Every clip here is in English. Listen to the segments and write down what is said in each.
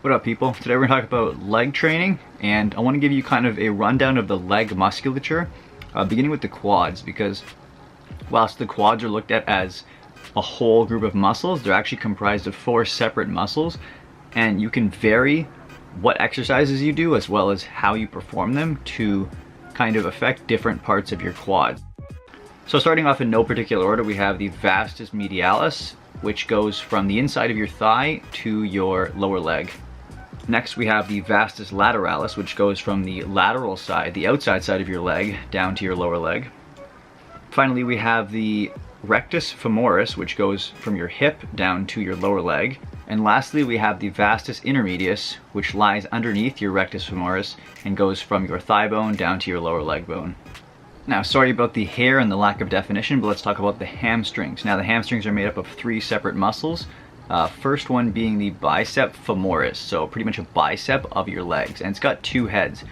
What up, people? Today we're going to talk about leg training, and I want to give you kind of a rundown of the leg musculature, beginning with the quads, because whilst the quads are looked at as a whole group of muscles, they're actually comprised of 4 separate muscles, and you can vary what exercises you do as well as how you perform them to kind of affect different parts of your quad. So starting off in no particular order, we have the Vastus Medialis, which goes from the inside of your thigh to your lower leg. Next we have the Vastus Lateralis, which goes from the lateral side, the outside side of your leg, down to your lower leg. Finally we have the Rectus Femoris, which goes from your hip down to your lower leg. And lastly we have the Vastus Intermedius, which lies underneath your Rectus Femoris and goes from your thigh bone down to your lower leg bone. Now, sorry about the hair and the lack of definition, but let's talk about the hamstrings. Now, the hamstrings are made up of 3 separate muscles. First one being the bicep femoris, so pretty much a bicep of your legs, and it's got 2 heads.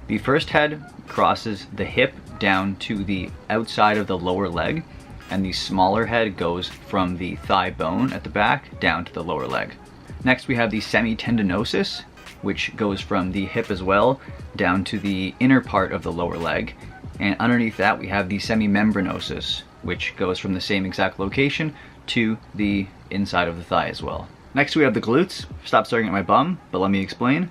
The first head crosses the hip down to the outside of the lower leg, and the smaller head goes from the thigh bone at the back down to the lower leg. Next, we have the Semitendinosus, which goes from the hip as well down to the inner part of the lower leg. And underneath that we have the Semimembranosus, which goes from the same exact location to the inside of the thigh as well. Next we have the glutes. Stop staring at my bum, but let me explain.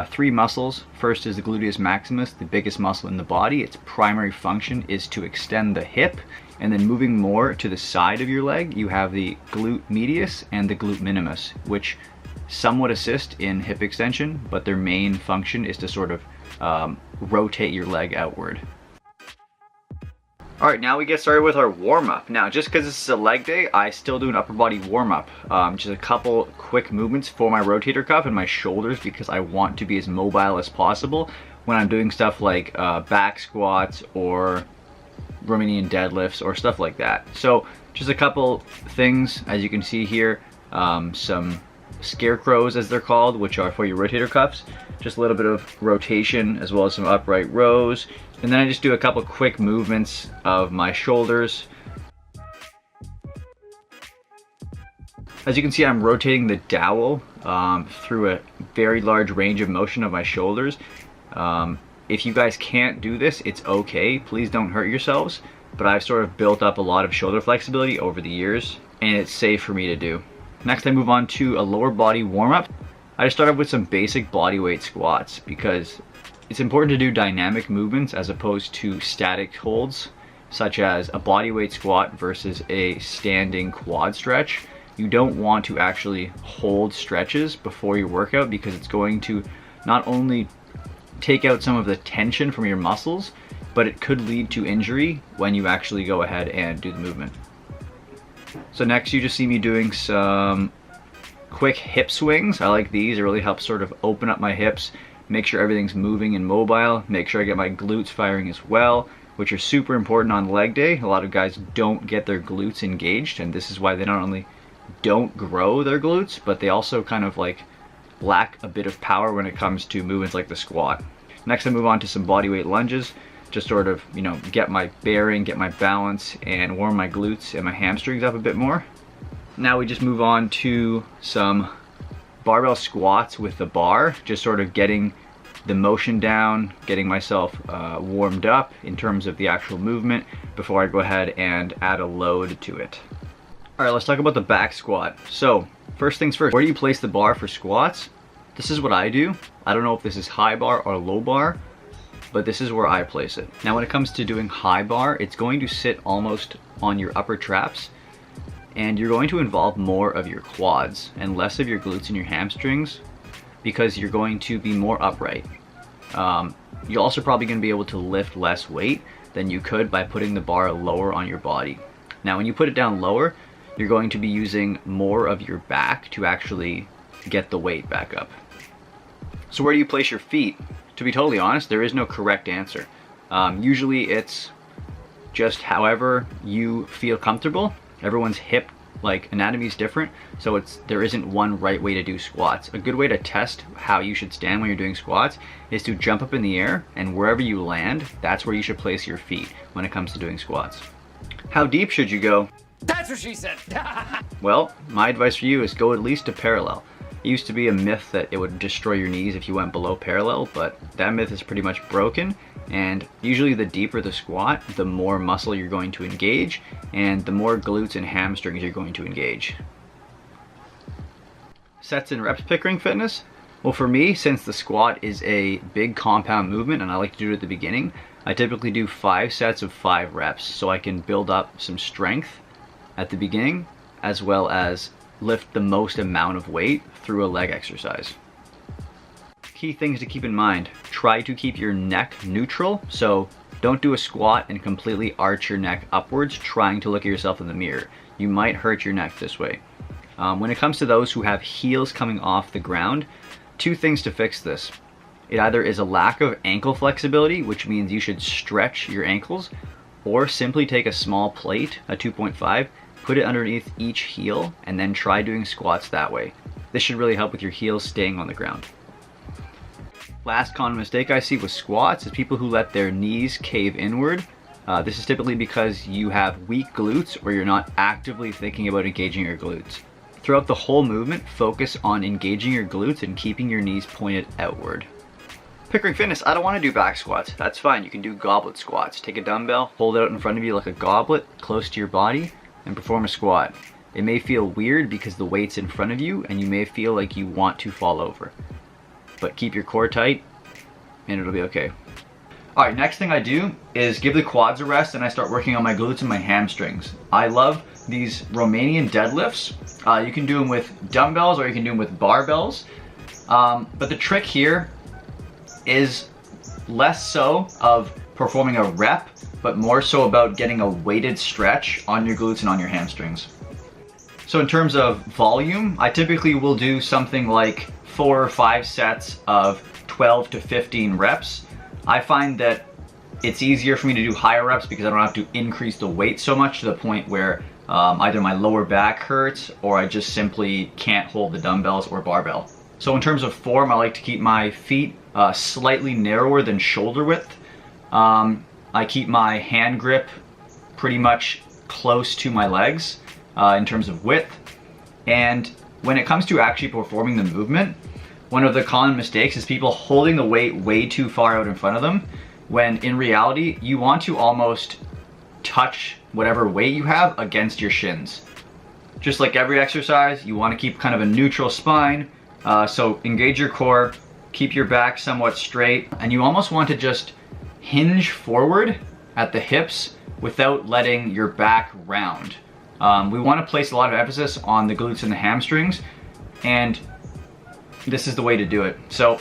3 muscles. First is the Gluteus Maximus, the biggest muscle in the body. Its primary function is to extend the hip, and then moving more to the side of your leg, you have the glute medius and the glute minimus, which somewhat assist in hip extension, but their main function is to sort of rotate your leg outward. Alright, now we get started with our warm-up. Now, just because this is a leg day, I still do an upper body warm-up. Just a couple quick movements for my rotator cuff and my shoulders, because I want to be as mobile as possible when I'm doing stuff like back squats or Romanian deadlifts or stuff like that. So just a couple things, as you can see here, some scarecrows as they're called, which are for your rotator cuffs. Just a little bit of rotation as well as some upright rows. And then I just do a couple quick movements of my shoulders. As you can see, I'm rotating the dowel through a very large range of motion of my shoulders. If you guys can't do this, it's okay. Please don't hurt yourselves. But I've sort of built up a lot of shoulder flexibility over the years, and it's safe for me to do. Next, I move on to a lower body warm-up. I just start off with some basic bodyweight squats because it's important to do dynamic movements as opposed to static holds, such as a bodyweight squat versus a standing quad stretch. You don't want to actually hold stretches before your workout because it's going to not only take out some of the tension from your muscles, but it could lead to injury when you actually go ahead and do the movement. So next you just see me doing some quick hip swings. I like these. It really helps sort of open up my hips, make sure everything's moving and mobile, make sure I get my glutes firing as well, which are super important on leg day. A lot of guys don't get their glutes engaged, and this is why they not only don't grow their glutes, but they also kind of like lack a bit of power when it comes to movements like the squat. Next I move on to some bodyweight lunges. Just sort of, you know, get my bearing, get my balance, and warm my glutes and my hamstrings up a bit more. Now we just move on to some barbell squats with the bar, just sort of getting the motion down, getting myself warmed up in terms of the actual movement before I go ahead and add a load to it. All right, let's talk about the back squat. So first things first, where do you place the bar for squats? This is what I do. I don't know if this is high bar or low bar, but this is where I place it. Now when it comes to doing high bar, it's going to sit almost on your upper traps, and you're going to involve more of your quads and less of your glutes and your hamstrings because you're going to be more upright. You're also probably going to be able to lift less weight than you could by putting the bar lower on your body. Now when you put it down lower, you're going to be using more of your back to actually get the weight back up. So where do you place your feet? To be totally honest, there is no correct answer. Usually it's just however you feel comfortable. Everyone's hip anatomy is different, so there isn't one right way to do squats. A good way to test how you should stand when you're doing squats is to jump up in the air, and wherever you land, that's where you should place your feet when it comes to doing squats. How deep should you go? That's what she said. Well, my advice for you is go at least to parallel. It used to be a myth that it would destroy your knees if you went below parallel, but that myth is pretty much broken. And usually the deeper the squat, the more muscle you're going to engage, and the more glutes and hamstrings you're going to engage. Sets and reps Pickering Fitness. Well, for me, since the squat is a big compound movement and I like to do it at the beginning, I typically do 5 sets of 5 reps so I can build up some strength at the beginning as well as lift the most amount of weight through a leg exercise. Key things to keep in mind: try to keep your neck neutral, so don't do a squat and completely arch your neck upwards trying to look at yourself in the mirror. You might hurt your neck this way. When it comes to those who have heels coming off the ground, 2 things to fix this. It either is a lack of ankle flexibility, which means you should stretch your ankles, or simply take a small plate, a 2.5, put it underneath each heel, and then try doing squats that way. This should really help with your heels staying on the ground. Last common mistake I see with squats is people who let their knees cave inward. This is typically because you have weak glutes or you're not actively thinking about engaging your glutes. Throughout the whole movement, focus on engaging your glutes and keeping your knees pointed outward. Pickering Fitness, I don't want to do back squats. That's fine, you can do goblet squats. Take a dumbbell, hold it out in front of you like a goblet, close to your body, and perform a squat. It may feel weird because the weight's in front of you and you may feel like you want to fall over. But keep your core tight and it'll be okay. Alright, next thing I do is give the quads a rest and I start working on my glutes and my hamstrings. I love these Romanian deadlifts. You can do them with dumbbells or you can do them with barbells. But the trick here is less so of performing a rep, but more so about getting a weighted stretch on your glutes and on your hamstrings. So in terms of volume, I typically will do something like 4 or 5 sets of 12 to 15 reps. I find that it's easier for me to do higher reps because I don't have to increase the weight so much to the point where either my lower back hurts or I just simply can't hold the dumbbells or barbell. So in terms of form, I like to keep my feet slightly narrower than shoulder width. I keep my hand grip pretty much close to my legs in terms of width. And when it comes to actually performing the movement, one of the common mistakes is people holding the weight way too far out in front of them, when in reality, you want to almost touch whatever weight you have against your shins. Just like every exercise, you want to keep kind of a neutral spine, so engage your core, keep your back somewhat straight, and you almost want to just hinge forward at the hips without letting your back round. We want to place a lot of emphasis on the glutes and the hamstrings, and this is the way to do it. So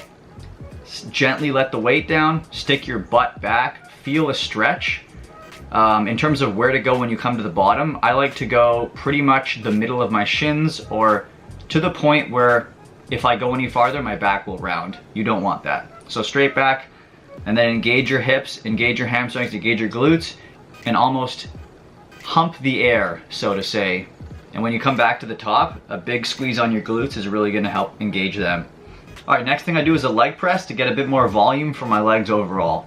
gently let the weight down, stick your butt back, feel a stretch. In terms of where to go when you come to the bottom, I like to go pretty much the middle of my shins or to the point where if I go any farther, my back will round. You don't want that. So straight back, and then engage your hips, engage your hamstrings, engage your glutes, and almost hump the air, so to say. And when you come back to the top, a big squeeze on your glutes is really gonna help engage them. All right, next thing I do is a leg press to get a bit more volume for my legs overall.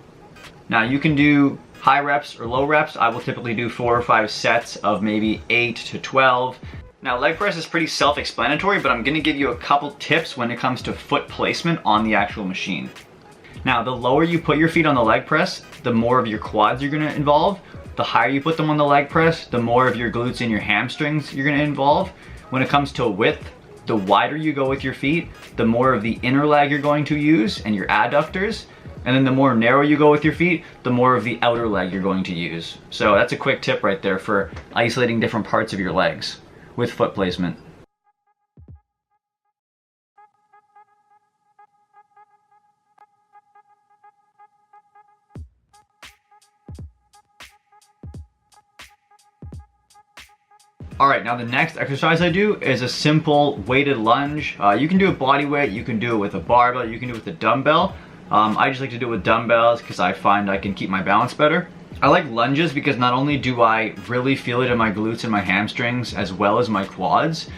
Now you can do high reps or low reps. I will typically do 4 or 5 sets of maybe 8 to 12. Now leg press is pretty self-explanatory, but I'm gonna give you a couple tips when it comes to foot placement on the actual machine. Now the lower you put your feet on the leg press, the more of your quads you're gonna involve. The higher you put them on the leg press, the more of your glutes and your hamstrings you're gonna involve. When it comes to width, the wider you go with your feet, the more of the inner leg you're going to use and your adductors. And then the more narrow you go with your feet, the more of the outer leg you're going to use. So that's a quick tip right there for isolating different parts of your legs with foot placement. All right, now the next exercise I do is a simple weighted lunge. You can do a body weight, you can do it with a barbell, you can do it with a dumbbell. I just like to do it with dumbbells because I find I can keep my balance better. I like lunges because not only do I really feel it in my glutes and my hamstrings as well as my quads,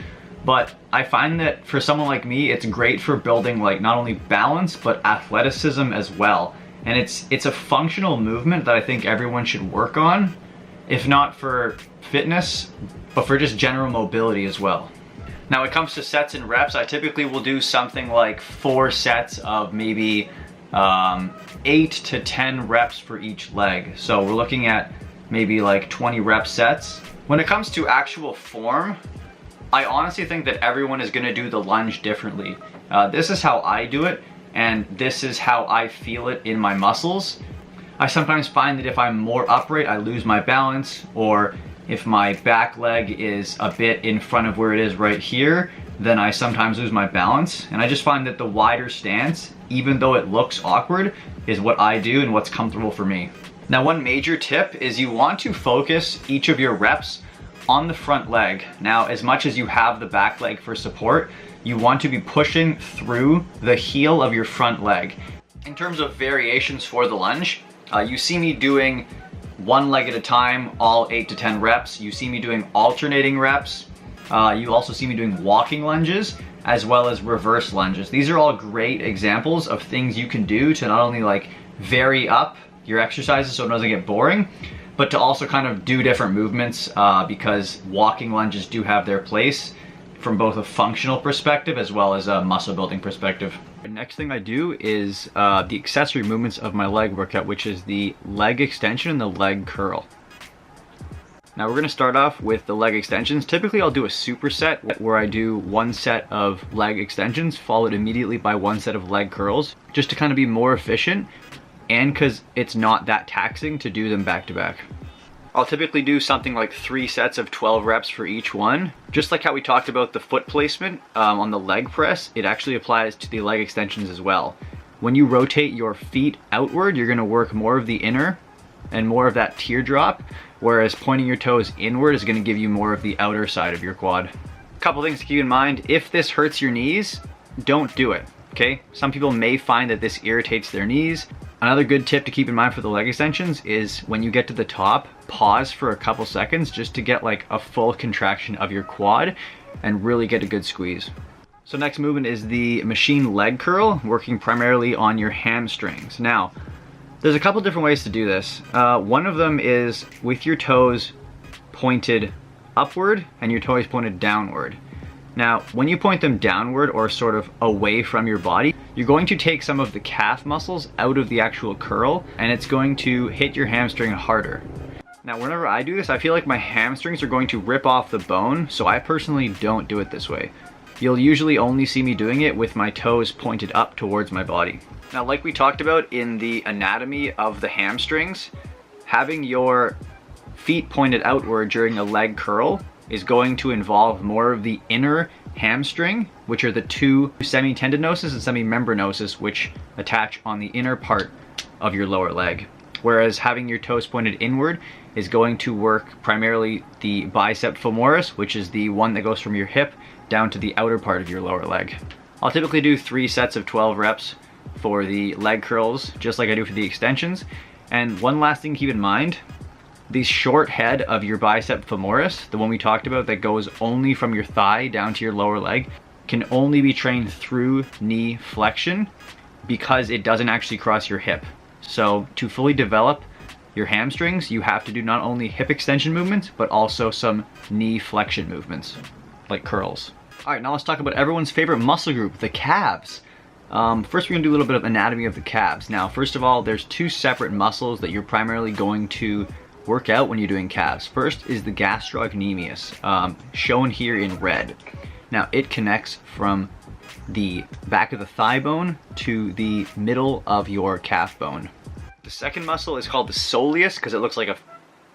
but I find that for someone like me, it's great for building like not only balance, but athleticism as well. And it's a functional movement that I think everyone should work on, if not for fitness, but for just general mobility as well. Now when it comes to sets and reps, I typically will do something like 4 sets of maybe 8 to 10 reps for each leg. So we're looking at maybe like 20 rep sets. When it comes to actual form, I honestly think that everyone is gonna do the lunge differently. This is how I do it, and this is how I feel it in my muscles. I sometimes find that if I'm more upright, I lose my balance, or if my back leg is a bit in front of where it is right here, then I sometimes lose my balance. And I just find that the wider stance, even though it looks awkward, is what I do and what's comfortable for me. Now, one major tip is you want to focus each of your reps on the front leg. Now, as much as you have the back leg for support, you want to be pushing through the heel of your front leg. In terms of variations for the lunge, you see me doing 1 leg at a time, all 8 to 10 reps. You see me doing alternating reps. You also see me doing walking lunges as well as reverse lunges. These are all great examples of things you can do to not only like vary up your exercises so it doesn't get boring, but to also kind of do different movements because walking lunges do have their place from both a functional perspective as well as a muscle building perspective. The next thing I do is the accessory movements of my leg workout, which is the leg extension and the leg curl. Now we're gonna start off with the leg extensions. Typically I'll do a superset where I do 1 set of leg extensions followed immediately by 1 set of leg curls, just to kind of be more efficient and because it's not that taxing to do them back to back. I'll typically do something like 3 sets of 12 reps for each one. Just like how we talked about the foot placement on the leg press, it actually applies to the leg extensions as well. When you rotate your feet outward, you're gonna work more of the inner and more of that teardrop, whereas pointing your toes inward is gonna give you more of the outer side of your quad. A couple things to keep in mind: if this hurts your knees, don't do it, okay? Some people may find that this irritates their knees. Another good tip to keep in mind for the leg extensions is when you get to the top, pause for a couple seconds just to get like a full contraction of your quad and really get a good squeeze. So next movement is the machine leg curl, working primarily on your hamstrings. Now, there's a couple different ways to do this. One of them is with your toes pointed upward and your toes pointed downward. Now, when you point them downward or sort of away from your body, you're going to take some of the calf muscles out of the actual curl and it's going to hit your hamstring harder. Now, whenever I do this, I feel like my hamstrings are going to rip off the bone, so I personally don't do it this way. You'll usually only see me doing it with my toes pointed up towards my body. Now, like we talked about in the anatomy of the hamstrings, having your feet pointed outward during a leg curl is going to involve more of the inner hamstring, which are the 2 semitendinosus and semimembranosus, which attach on the inner part of your lower leg. Whereas having your toes pointed inward is going to work primarily the bicep femoris, which is the one that goes from your hip down to the outer part of your lower leg. I'll typically do 3 sets of 12 reps for the leg curls, just like I do for the extensions. And one last thing to keep in mind, the short head of your bicep femoris, the one we talked about that goes only from your thigh down to your lower leg, can only be trained through knee flexion because it doesn't actually cross your hip. So to fully develop your hamstrings, you have to do not only hip extension movements, but also some knee flexion movements, like curls. All right, now let's talk about everyone's favorite muscle group, the calves. First, we're gonna do a little bit of anatomy of the calves. Now, first of all, there's 2 separate muscles that you're primarily going to work out when you're doing calves. First is the gastrocnemius, shown here in red. Now, it connects from the back of the thigh bone to the middle of your calf bone. The second muscle is called the soleus because it looks like a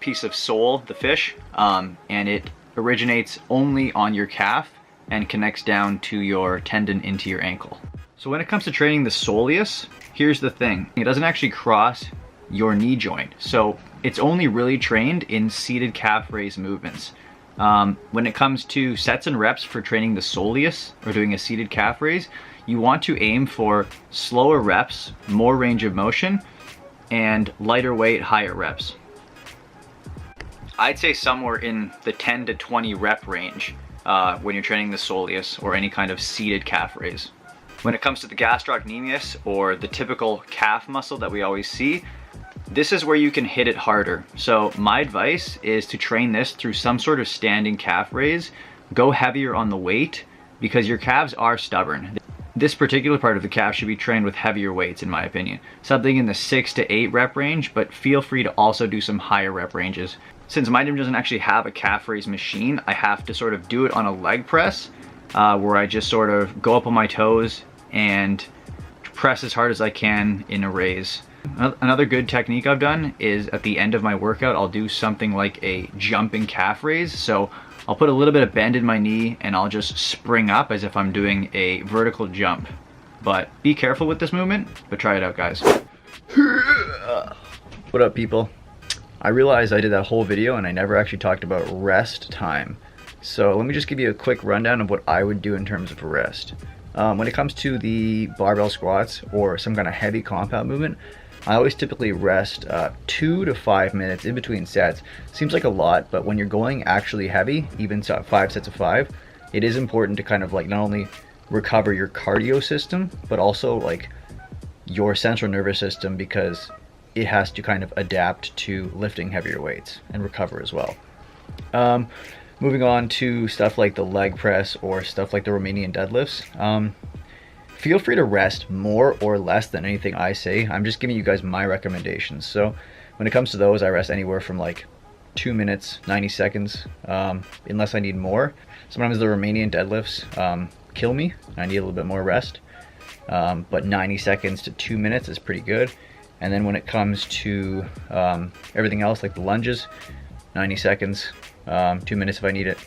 piece of sole, the fish, and it originates only on your calf and connects down to your tendon into your ankle. So when it comes to training the soleus, here's the thing. It doesn't actually cross your knee joint. So it's only really trained in seated calf raise movements. When it comes to sets and reps for training the soleus or doing a seated calf raise, you want to aim for slower reps, more range of motion, and lighter weight, higher reps. I'd say somewhere in the 10 to 20 rep range when you're training the soleus or any kind of seated calf raise. When it comes to the gastrocnemius, or the typical calf muscle that we always see, this is where you can hit it harder. So my advice is to train this through some sort of standing calf raise go heavier on the weight because your calves are stubborn. This particular part of the calf should be trained with heavier weights, in my opinion. Something in the 6 to 8 rep range, but feel free to also do some higher rep ranges. Since my gym doesn't actually have a calf raise machine, I have to sort of do it on a leg press, where I just sort of go up on my toes and press as hard as I can in a raise. Another good technique I've done is at the end of my workout, I'll do something like a jumping calf raise. So I'll put a little bit of bend in my knee and I'll just spring up as if I'm doing a vertical jump. But be careful with this movement, but try it out, guys. What up, people? I realized I did that whole video and I never actually talked about rest time. So let me just give you a quick rundown of what I would do in terms of rest. When it comes to the barbell squats or some kind of heavy compound movement, I always typically rest 2 to 5 minutes in between sets. Seems like a lot, but when you're going actually heavy, even 5 sets of 5, it is important to kind of like not only recover your cardio system, but also like your central nervous system, because it has to kind of adapt to lifting heavier weights and recover as well. Moving on to stuff like the leg press or stuff like the Romanian deadlifts. Feel free to rest more or less than anything I say. I'm just giving you guys my recommendations. So when it comes to those, I rest anywhere from like 2 minutes, 90 seconds, unless I need more. Sometimes the Romanian deadlifts kill me. I need a little bit more rest. But 90 seconds to 2 minutes is pretty good. And then when it comes to everything else, like the lunges, 90 seconds, 2 minutes if I need it.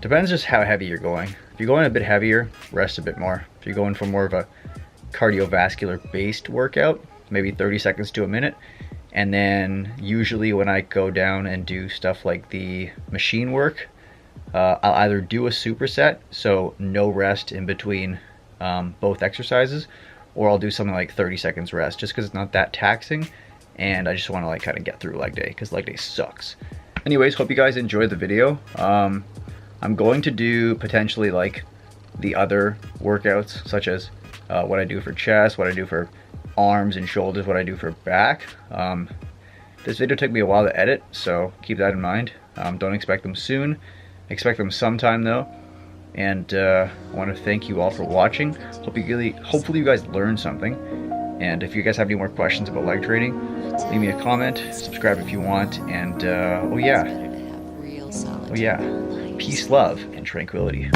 Depends just how heavy you're going. If you're going a bit heavier, rest a bit more. If you're going for more of a cardiovascular based workout, maybe 30 seconds to a minute. And then usually when I go down and do stuff like the machine work, I'll either do a superset, so no rest in between both exercises, or I'll do something like 30 seconds rest, just because it's not that taxing and I just want to like kind of get through leg day, because leg day sucks. Anyways, hope you guys enjoyed the video. I'm going to do potentially like the other workouts, such as what I do for chest, what I do for arms and shoulders, what I do for back. This video took me a while to edit, so keep that in mind. Don't expect them soon. Expect them sometime though. And I want to thank you all for watching. Hopefully you guys learned something. And if you guys have any more questions about leg training, leave me a comment, subscribe if you want, and oh yeah, peace, love, and tranquility.